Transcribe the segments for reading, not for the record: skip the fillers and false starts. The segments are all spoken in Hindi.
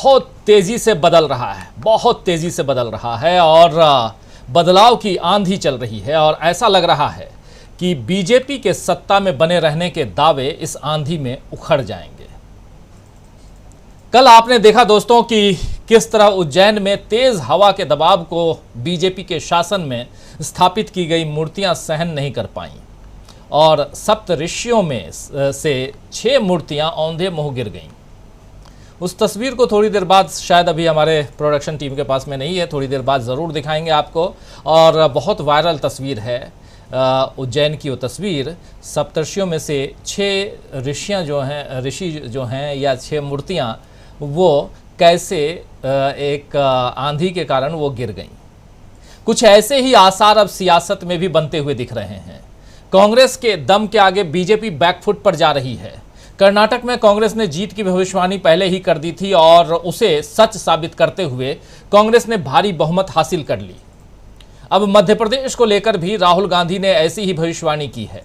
बहुत तेजी से बदल रहा है, बहुत तेजी से बदल रहा है और बदलाव की आंधी चल रही है और ऐसा लग रहा है कि बीजेपी के सत्ता में बने रहने के दावे इस आंधी में उखड़ जाएंगे। कल आपने देखा दोस्तों कि किस तरह उज्जैन में तेज हवा के दबाव को बीजेपी के शासन में स्थापित की गई मूर्तियां सहन नहीं कर पाईं और सप्त ऋषियों में से 6 मूर्तियां औंधे मुंह गिर गईं। उस तस्वीर को थोड़ी देर बाद, शायद अभी हमारे प्रोडक्शन टीम के पास में नहीं है, थोड़ी देर बाद ज़रूर दिखाएंगे आपको। और बहुत वायरल तस्वीर है उज्जैन की वो तस्वीर। सप्तर्षियों में से 6 ऋषि जो हैं या 6 मूर्तियां, वो कैसे एक आंधी के कारण वो गिर गईं। कुछ ऐसे ही आसार अब सियासत में भी बनते हुए दिख रहे हैं। कांग्रेस के दम के आगे बीजेपी बैकफुट पर जा रही है। कर्नाटक में कांग्रेस ने जीत की भविष्यवाणी पहले ही कर दी थी और उसे सच साबित करते हुए कांग्रेस ने भारी बहुमत हासिल कर ली। अब मध्य प्रदेश को लेकर भी राहुल गांधी ने ऐसी ही भविष्यवाणी की है।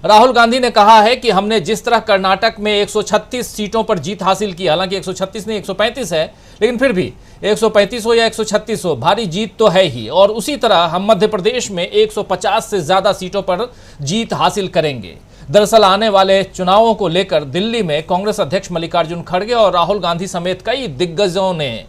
राहुल गांधी ने कहा है कि हमने जिस तरह कर्नाटक में 136 सीटों पर जीत हासिल की, हालांकि 136 नहीं 135 है, लेकिन फिर भी 135 हो या 136 हो, भारी जीत तो है ही। और उसी तरह हम मध्य प्रदेश में 150 से ज्यादा सीटों पर जीत हासिल करेंगे। दरअसल आने वाले चुनावों को लेकर दिल्ली में कांग्रेस अध्यक्ष मल्लिकार्जुन खड़गे और राहुल गांधी समेत कई दिग्गजों ने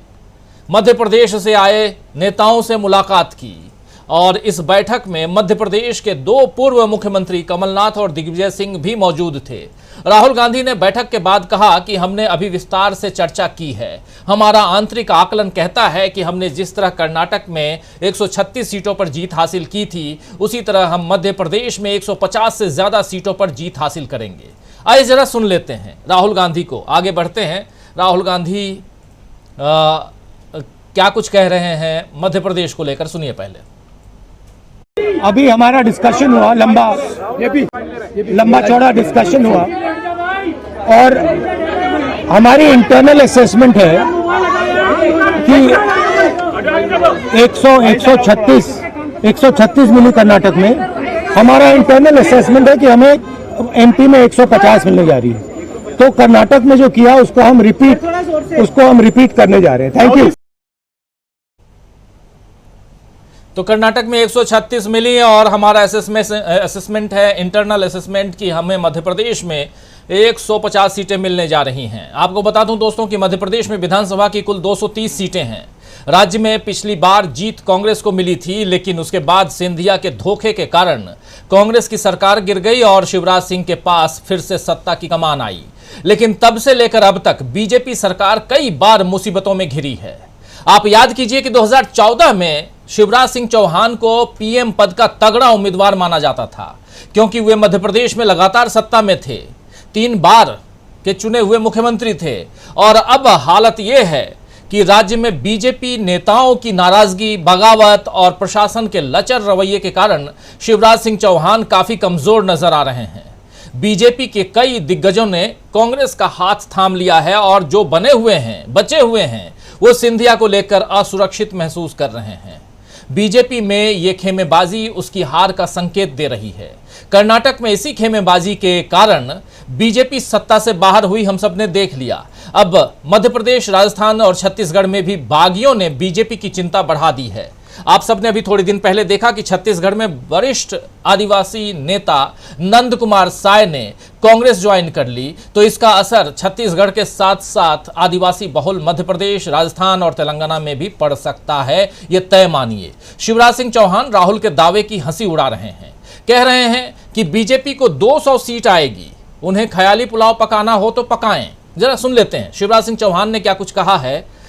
मध्य प्रदेश से आए नेताओं से मुलाकात की और इस बैठक में मध्य प्रदेश के 2 पूर्व मुख्यमंत्री कमलनाथ और दिग्विजय सिंह भी मौजूद थे। राहुल गांधी ने बैठक के बाद कहा कि हमने अभी विस्तार से चर्चा की है। हमारा आंतरिक आकलन कहता है कि हमने जिस तरह कर्नाटक में 136 सीटों पर जीत हासिल की थी, उसी तरह हम मध्य प्रदेश में 150 से ज्यादा सीटों पर जीत हासिल करेंगे। आइए जरा सुन लेते हैं राहुल गांधी को। आगे बढ़ते हैं। राहुल गांधी क्या कुछ कह रहे हैं मध्य प्रदेश को लेकर, सुनिए पहले। अभी हमारा डिस्कशन हुआ, लंबा चौड़ा डिस्कशन हुआ और हमारी इंटरनल असेसमेंट है कि 136 मिली कर्नाटक में। हमारा इंटरनल असेसमेंट है कि हमें एमपी में 150 मिलने जा रही है। तो कर्नाटक में जो किया उसको हम रिपीट करने जा रहे हैं। Thank you. तो कर्नाटक में 136 मिली और हमारा असेसमेंट है, इंटरनल असेसमेंट की हमें मध्य प्रदेश में 150 सीटें मिलने जा रही हैं। आपको बता दूं दोस्तों कि मध्य प्रदेश में विधानसभा की कुल 230 सीटें हैं। राज्य में पिछली बार जीत कांग्रेस को मिली थी, लेकिन उसके बाद सिंधिया के धोखे के कारण कांग्रेस की सरकार गिर गई और शिवराज सिंह के पास फिर से सत्ता की कमान आई। लेकिन तब से लेकर अब तक बीजेपी सरकार कई बार मुसीबतों में घिरी है। आप याद कीजिए कि 2014 में शिवराज सिंह चौहान को पीएम पद का तगड़ा उम्मीदवार माना जाता था, क्योंकि वे मध्य प्रदेश में लगातार सत्ता में थे, 3 बार के चुने हुए मुख्यमंत्री थे। और अब हालत यह है कि राज्य में बीजेपी नेताओं की नाराजगी, बगावत और प्रशासन के लचर रवैये के कारण शिवराज सिंह चौहान काफी कमजोर नजर आ रहे हैं। बीजेपी के कई दिग्गजों ने कांग्रेस का हाथ थाम लिया है और जो बचे हुए हैं वो सिंधिया को लेकर असुरक्षित महसूस कर रहे हैं। बीजेपी में ये खेमेबाजी उसकी हार का संकेत दे रही है। कर्नाटक में इसी खेमेबाजी के कारण बीजेपी सत्ता से बाहर हुई, हम सब ने देख लिया। अब मध्य प्रदेश, राजस्थान और छत्तीसगढ़ में भी बागियों ने बीजेपी की चिंता बढ़ा दी है। आप सबने अभी थोड़े दिन पहले देखा कि छत्तीसगढ़ में वरिष्ठ आदिवासी नेता नंद कुमार साय ने कांग्रेस ज्वाइन कर ली। तो इसका असर छत्तीसगढ़ के साथ साथ आदिवासी बहुल मध्य प्रदेश, राजस्थान और तेलंगाना में भी पड़ सकता है, ये तय मानिए। शिवराज सिंह चौहान राहुल के दावे की हंसी उड़ा रहे हैं, कह रहे हैं कि बीजेपी को 200 सीट आएगी, उन्हें ख्याली पुलाव पकाना हो तो पकाएं। जरा सुन लेते हैं शिवराज सिंह चौहान ने क्या कुछ कहा है,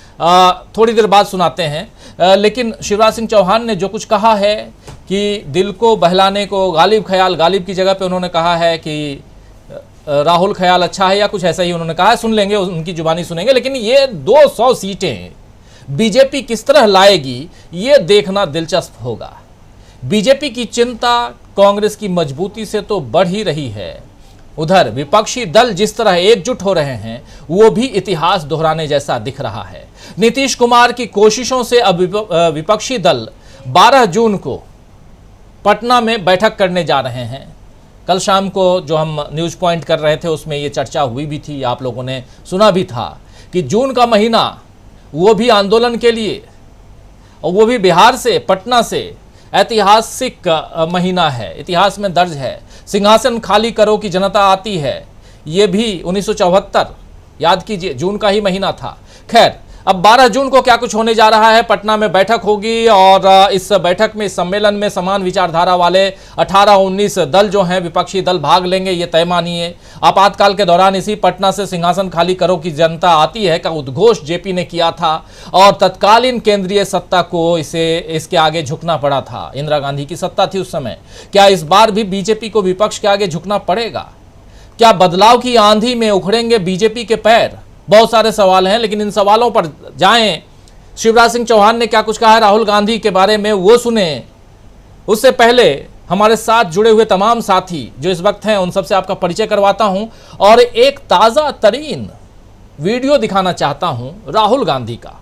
थोड़ी देर बाद सुनाते हैं। लेकिन शिवराज सिंह चौहान ने जो कुछ कहा है कि दिल को बहलाने को गालिब की जगह पे उन्होंने कहा है कि राहुल ख्याल अच्छा है या कुछ ऐसा ही उन्होंने कहा है। सुन लेंगे, उनकी जुबानी सुनेंगे। लेकिन ये 200 सीटें बीजेपी किस तरह लाएगी, ये देखना दिलचस्प होगा। बीजेपी की चिंता कांग्रेस की मजबूती से तो बढ़ ही रही है। उधर विपक्षी दल जिस तरह एकजुट हो रहे हैं, वो भी इतिहास दोहराने जैसा दिख रहा है। नीतीश कुमार की कोशिशों से अब विपक्षी दल 12 जून को पटना में बैठक करने जा रहे हैं। कल शाम को जो हम न्यूज़ पॉइंट कर रहे थे उसमें ये चर्चा हुई भी थी, आप लोगों ने सुना भी था कि जून का महीना वो भी आंदोलन के लिए, और वो भी बिहार से, पटना से। ऐतिहासिक महीना है, इतिहास में दर्ज है। सिंहासन खाली करो की जनता आती है, ये भी 1974, याद कीजिए, जून का ही महीना था। खैर, अब 12 जून को क्या कुछ होने जा रहा है। पटना में बैठक होगी और इस बैठक में, इस सम्मेलन में समान विचारधारा वाले 18-19 दल जो हैं, विपक्षी दल भाग लेंगे, ये तय मानिए। आपातकाल के दौरान इसी पटना से सिंहासन खाली करो की जनता आती है का उद्घोष जेपी ने किया था और तत्कालीन केंद्रीय सत्ता को इसके आगे झुकना पड़ा था। इंदिरा गांधी की सत्ता थी उस समय। क्या इस बार भी बीजेपी को विपक्ष के आगे झुकना पड़ेगा? क्या बदलाव की आंधी में उखड़ेंगे बीजेपी के पैर? बहुत सारे सवाल हैं, लेकिन इन सवालों पर जाएं। शिवराज सिंह चौहान ने क्या कुछ कहा है राहुल गांधी के बारे में, वो सुने। उससे पहले हमारे साथ जुड़े हुए तमाम साथी जो इस वक्त हैं, उन सबसे आपका परिचय करवाता हूं और एक ताज़ा तरीन वीडियो दिखाना चाहता हूं राहुल गांधी का।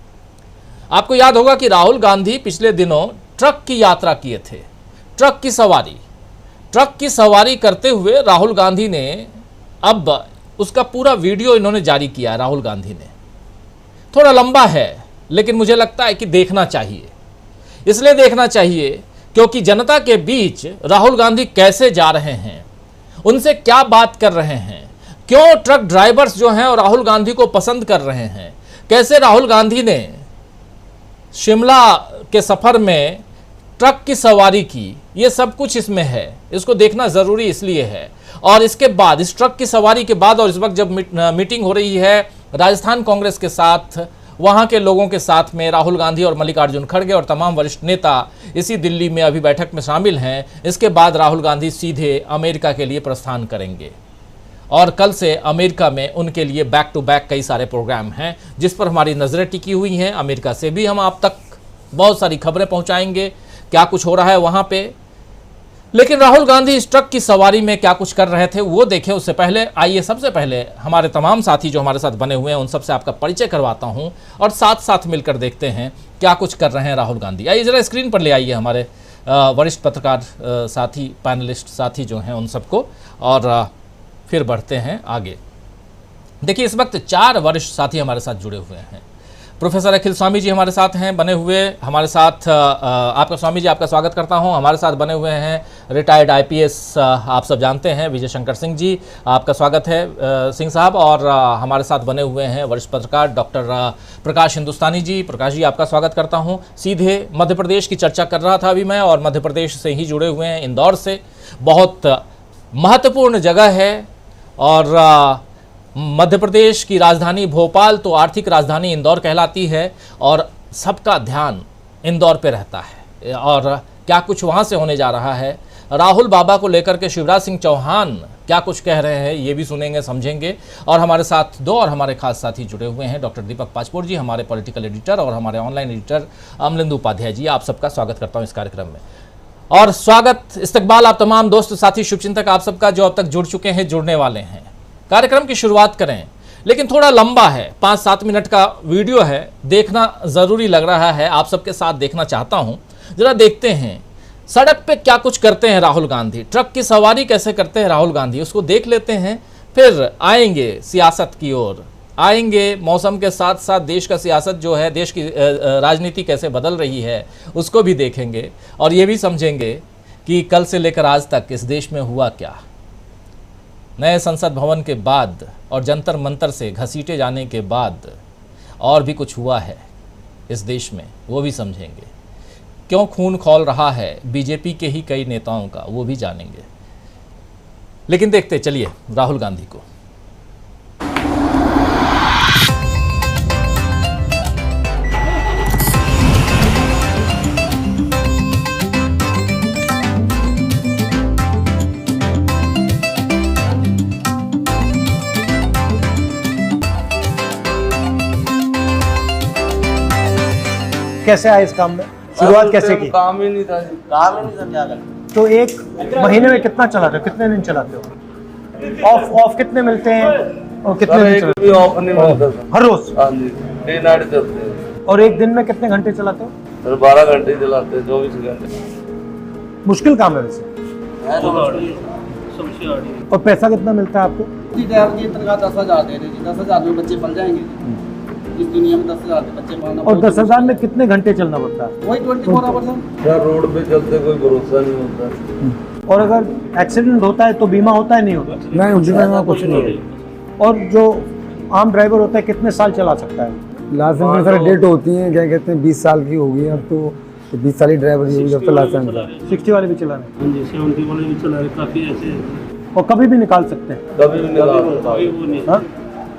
आपको याद होगा कि राहुल गांधी पिछले दिनों ट्रक की यात्रा किए थे, ट्रक की सवारी करते हुए राहुल गांधी ने अब उसका पूरा वीडियो इन्होंने जारी किया। राहुल गांधी ने, थोड़ा लंबा है लेकिन मुझे लगता है कि देखना चाहिए। इसलिए देखना चाहिए क्योंकि जनता के बीच राहुल गांधी कैसे जा रहे हैं, उनसे क्या बात कर रहे हैं, क्यों ट्रक ड्राइवर्स जो हैं और राहुल गांधी को पसंद कर रहे हैं, कैसे राहुल गांधी ने शिमला के सफर में ट्रक की सवारी की, ये सब कुछ इसमें है। इसको देखना जरूरी इसलिए है। और इसके बाद, इस ट्रक की सवारी के बाद, और इस वक्त जब मीटिंग हो रही है राजस्थान कांग्रेस के साथ, वहां के लोगों के साथ में, राहुल गांधी और मल्लिकार्जुन खड़गे और तमाम वरिष्ठ नेता इसी दिल्ली में अभी बैठक में शामिल हैं। इसके बाद राहुल गांधी सीधे अमेरिका के लिए प्रस्थान करेंगे और कल से अमेरिका में उनके लिए बैक टू बैक कई सारे प्रोग्राम हैं जिस पर हमारी नज़रें टिकी हुई हैं। अमेरिका से भी हम आप तक बहुत सारी खबरें पहुंचाएंगे, क्या कुछ हो रहा है वहां पे। लेकिन राहुल गांधी इस ट्रक की सवारी में क्या कुछ कर रहे थे वो देखें। उससे पहले आइए, सबसे पहले हमारे तमाम साथी जो हमारे साथ बने हुए हैं उन सबसे आपका परिचय करवाता हूं और साथ साथ मिलकर देखते हैं क्या कुछ कर रहे हैं राहुल गांधी। आइए जरा स्क्रीन पर ले आइए हमारे वरिष्ठ पत्रकार साथी, पैनलिस्ट साथी जो हैं उन सबको, और फिर बढ़ते हैं आगे। देखिए, इस वक्त 4 वरिष्ठ साथी हमारे साथ जुड़े हुए हैं। प्रोफेसर अखिल स्वामी जी हमारे साथ हैं बने हुए, हमारे साथ आपका स्वामी जी, आपका स्वागत करता हूं। हमारे साथ बने हुए हैं रिटायर्ड आईपीएस, आप सब जानते हैं, विजय शंकर सिंह जी, आपका स्वागत है सिंह साहब। और हमारे साथ बने हुए हैं वरिष्ठ पत्रकार डॉक्टर प्रकाश हिंदुस्तानी जी। प्रकाश जी, आपका स्वागत करता हूँ। सीधे मध्य प्रदेश की चर्चा कर रहा था अभी मैं, और मध्य प्रदेश से ही जुड़े हुए हैं, इंदौर से। बहुत महत्वपूर्ण जगह है और मध्य प्रदेश की राजधानी भोपाल तो आर्थिक राजधानी इंदौर कहलाती है और सबका ध्यान इंदौर पे रहता है। और क्या कुछ वहाँ से होने जा रहा है, राहुल बाबा को लेकर के शिवराज सिंह चौहान क्या कुछ कह रहे हैं, ये भी सुनेंगे, समझेंगे। और हमारे साथ 2 और हमारे खास साथी जुड़े हुए हैं, डॉक्टर दीपक पाचपोर जी, हमारे पॉलिटिकल एडिटर, और हमारे ऑनलाइन एडिटर अमलिंदु उपाध्याय जी। आप सबका स्वागत करता हूँ इस कार्यक्रम में। और स्वागत, इस्तकबाल आप तमाम दोस्त साथी शुभचिंतक आप सबका जो अब तक जुड़ चुके हैं, जुड़ने वाले हैं। कार्यक्रम की शुरुआत करें, लेकिन थोड़ा लंबा है, 5-7 मिनट का वीडियो है, देखना जरूरी लग रहा है, आप सबके साथ देखना चाहता हूं। जरा देखते हैं सड़क पे क्या कुछ करते हैं राहुल गांधी, ट्रक की सवारी कैसे करते हैं राहुल गांधी, उसको देख लेते हैं। फिर आएंगे सियासत की ओर, आएंगे मौसम के साथ साथ देश का सियासत जो है, देश की राजनीति कैसे बदल रही है उसको भी देखेंगे और ये भी समझेंगे कि कल से लेकर आज तक इस देश में हुआ क्या। नए संसद भवन के बाद और जंतर मंतर से घसीटे जाने के बाद और भी कुछ हुआ है इस देश में, वो भी समझेंगे। क्यों खून खौल रहा है बीजेपी के ही कई नेताओं का, वो भी जानेंगे। लेकिन देखते चलिए राहुल गांधी को। कैसे आए इस काम में, शुरुआत कैसे की? काम ही नहीं था जी। काम ही नहीं समझा कर। तो एक महीने में कितना चलाते हो, कितने दिन चलाते हो? ऑफ कितने मिलते हैं और कितने सर, दिन एक चलाते भी ऑफ नहीं मिलता सर। हो? हर रोज? हाँ जी, डे नाइट चलते हैं। और एक दिन में कितने घंटे चलाते हो? सर 12 घंटे चलाते हैं, 24 घंटे। मुश्किल काम है वैसे। है तो मुश्किल। और पैसा कितना मिलता है आपको? ड्राइवर की तनख्वाह 10,000 दे रहे जी, 10,000 में बच्चे पल जाएंगे। इस दुनिया में 10,000 के बच्चे पालना और 10,000 में कितने घंटे चलना पड़ता है? वही 24 आवर्स है। क्या रोड पे चलते कोई भरोसा नहीं होता। और अगर एक्सीडेंट होता है तो बीमा होता है नहीं होता? नहीं बीमा में कुछ नहीं है। और जो आम ड्राइवर होता है कितने साल चला सकता है? लाइसेंस में सर डेट होती है, क्या कहते हैं 20 साल की होगी अब तो 20 साल की ड्राइवर होगी जब तो लाइसेंस है। 60 वाले भी चलाने हाँ जी 70 वाले भी चला रहे, काफ़ी ऐसे और कभी भी निकाल सकते हैं? कभी भी निकाल सकता कोई है। वो नहीं। हाँ?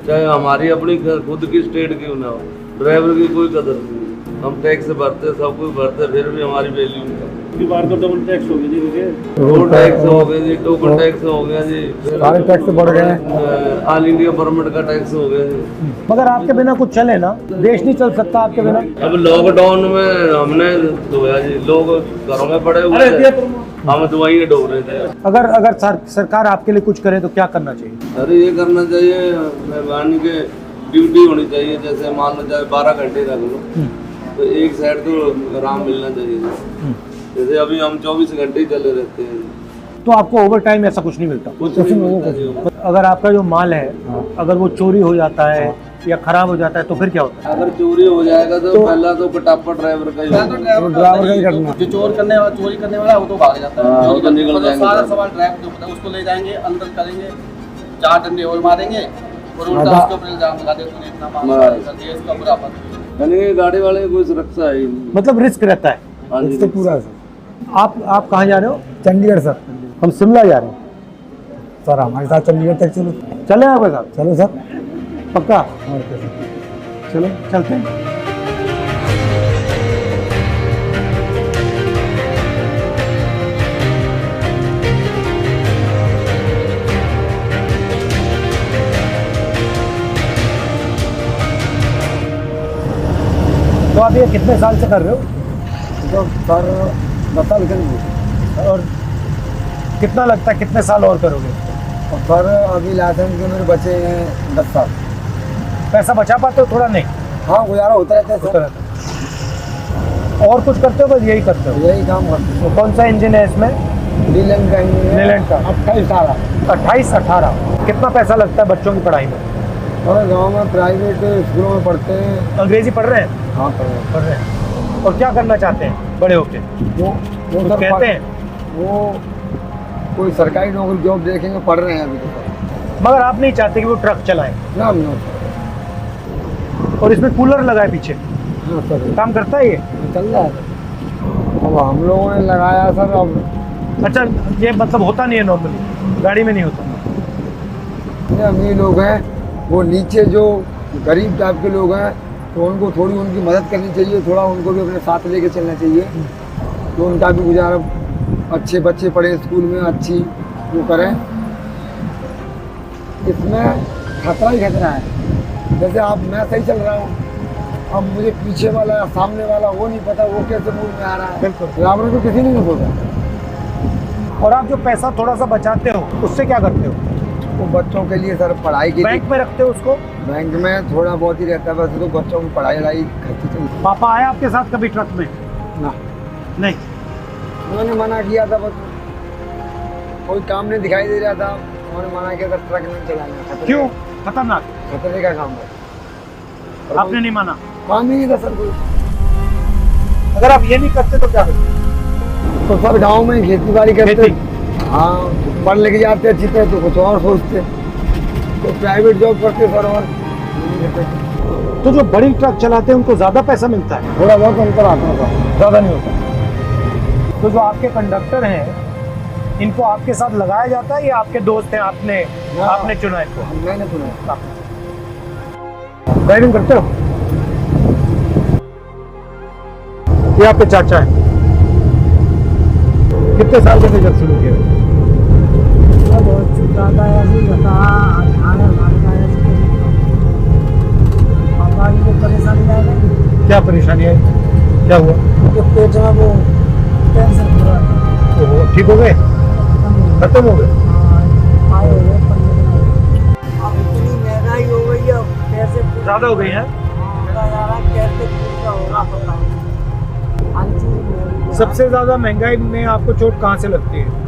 चाहे हमारी अपनी खुद की स्टेट क्यों ना हो, ड्राइवर की कोई कदर नहीं। हम टैक्स भरते, सब कुछ भरते, फिर भी हमारी वैल्यू नहीं है। की बार तो डबल टैक्स हो गया जी, देखिए रोड टैक्स हो गया जी, टोकन टैक्स हो गया जी, फिर सारे टैक्स बढ़ गए हैं। ऑल इंडिया परमिट का टैक्स हो गया जी। मगर आपके बिना कुछ चले ना, देश नहीं चल सकता आपके बिना। अब लॉकडाउन में हमने धोया जी, लोग घरों में पड़े हुए थे, हम दवाइयाँ ढो रहे थे। अगर सरकार आपके लिए कुछ करे तो क्या करना चाहिए? अरे ये करना चाहिए, मेहरबानी के ड्यूटी होनी चाहिए। जैसे मान लो चाहे 12 घंटे रख लो तो एक साइड तो आराम मिलना चाहिए। जैसे अभी हम 24 घंटे ही चले रहते हैं, तो आपको ओवर टाइम ऐसा कुछ नहीं मिलता? कुछ नहीं मिलता जी। अगर आपका जो माल है अगर वो चोरी हो जाता है या खराब हो जाता है तो फिर क्या होता है? अगर चोरी हो जाएगा तो पहला तो कटापा ड्राइवर का ही पहला तो होगा। ड्राइवर का ही करना। जो चोरी करने वाला है वो तो भाग जाता है। हाँ, चोरी वो तो करने निकल वाला जाएंगे। सारा सवाल ड्राइवर के ऊपर है। उसको ले जाएंगे, अंदर करेंगे, 4 डंडे और मारेंगे और उल्टा उसके ऊपर इल्जाम लगा देते हैं इतना माल कर दिया, इसका बुरा पता। यानी कि गाड़ी वाले की कोई सुरक्षा है ही नहीं। मतलब रिस्क रहता है। हाँ जी। इससे पूरा सर। आप कहाँ जा रहे हो? चंडीगढ़ सर। हम शिमला जा रहे हैं। सर हमारे साथ चंडीगढ़ तक चलो। चले आपके साथ? चलो सर। पक्का? और क्या सर। चलो चलते हैं। तो आप ये कितने साल से कर रहे हो? तो सर 10 साल करेंगे। और कितना लगता है कितने साल और करोगे? और सर अभी लाइसेंस के मेरे बचे हैं 10 साल। पैसा बचा पाते हो? थोड़ा नहीं हाँ गुजारा होता रहता है होता सर। रहता है। और कुछ करते हो? बस यही करते हो? यही काम करते हैं। तो कौन सा इंजन है इसमें? लीलैंड का इंजन है। लीलैंड का। 28 साल। 28-18। कितना पैसा लगता है बच्चों की पढ़ाई में? और गांव में प्राइवेट स्कूलों में पढ़ते हैं। अंग्रेजी पढ़ रहे हैं? हाँ पढ़ रहे हैं। और क्या करना चाहते हैं बड़े होके? वो कुछ सर कहते हैं? वो कोई सरकारी नौकरी जॉब देखेंगे, पढ़ रहे हैं अभी तो सर। मगर आप नहीं चाहते कि वो ट्रक चलाएं? ना ना और इसमें कूलर लगा है पीछे, हाँ सर काम करता है ये? चल रहा है। अब हम लोगों ने लगाया सर। अब अच्छा, ये मतलब होता नहीं है नॉर्मली, गाड़ी में नहीं होता। ये अमीर लोग हैं, वो नीचे जो गरीब टाइप के लोग हैं तो उनको थोड़ी उनकी मदद करनी चाहिए, थोड़ा उनको भी अपने साथ लेके चलना चाहिए तो उनका भी गुजारा, अच्छे बच्चे पढ़े स्कूल में, अच्छी वो करें। इसमें खतरा ही खतरा है। जैसे आप मैं सही चल रहा हूँ, अब मुझे पीछे वाला या सामने वाला वो नहीं पता वो कैसे मूड में आ रहा है। बिल्कुल। बराबर तो किसी नहीं सोचा। और आप जो पैसा थोड़ा सा बचाते हो उससे क्या करते हो? वो बच्चों के लिए सर पढ़ाई के लिए बैंक में रखते हो उसको? बैंक में थोड़ा बहुत ही रहता है, वैसे तो बच्चों की पढ़ाई लाई खर्ची चलती पापा आए आपके साथ कभी ट्रक में? ना। नहीं। उन्होंने मना किया था, बस कोई काम नहीं दिखाई दे रहा था, उन्होंने मना किया था ट्रक नहीं चलाना। क्यों? खतरनाक? खतरे का काम है। और आपने नहीं माना? काम ही नहीं था सर कोई। अगर आप ये नहीं करते तो क्या करते? तो सर गाँव में खेती बाड़ी करते। खेती? हाँ, पढ़ लेके जाते अच्छी तरह तो कुछ और सोचते, तो प्राइवेट जॉब करते सर। और तो जो बड़ी ट्रक चलाते हैं उनको ज्यादा पैसा मिलता है? थोड़ा बहुत अंतर आता है सर, ज्यादा नहीं होता। तो जो आपके कंडक्टर हैं इनको आपके साथ लगाया जाता है या आपके दोस्त हैं, आपने चुना इनको? मैंने सुना। ड्राइविंग करते हो? ये आपके चाचा है। कितने साल के थे जब शुरू किया? बहुत छोटा था, ऐसे ही था, 18 साल का है। पापा की वो परेशानी आ गई। क्या परेशानी है? क्या हुआ? उनके पेट में वो कैंसर पूरा तो ठीक हो गए? खत्म हो गए? आए हो गए 15 दिन। अब इतनी महंगाई हो गई है, कैसे ज्यादा हो गई है? पूरा यार कैसे पूरा होगा पता नहीं। हर चीज महंगी है। सबसे ज्यादा महंगाई में आपको चोट कहाँ से लगती है?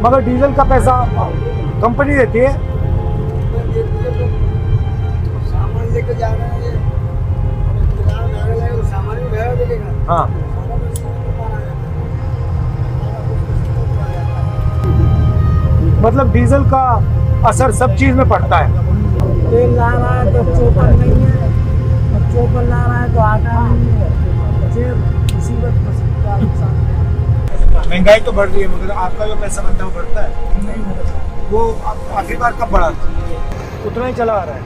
मगर डीजल का पैसा कंपनी देती है। मतलब डीजल का असर सब चीज में पड़ता है। तेल ला रहा है तो चोपर नहीं है, और चोपर ला रहा है तो आटा नहीं है, फिर मुसीबत का नुकसान है। महंगाई तो बढ़ रही है मगर आपका जो पैसा बनता है वो बढ़ता है नहीं होता, वो आखिरी बार कब बढ़ा? उतना ही चला आ रहा है।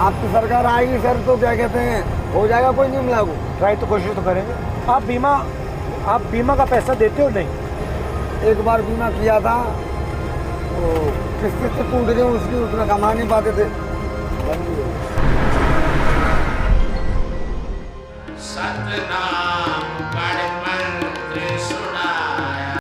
आपकी सरकार आएगी सर तो क्या कहते हैं हो जाएगा कोई नियम लागू। ट्राई तो कोशिश तो करेंगे। आप बीमा का पैसा देते हो नहीं? एक बार बीमा किया था तो किस्त से टूट गई, उसकी उतना कमा नहीं पाते थे। सतनाम।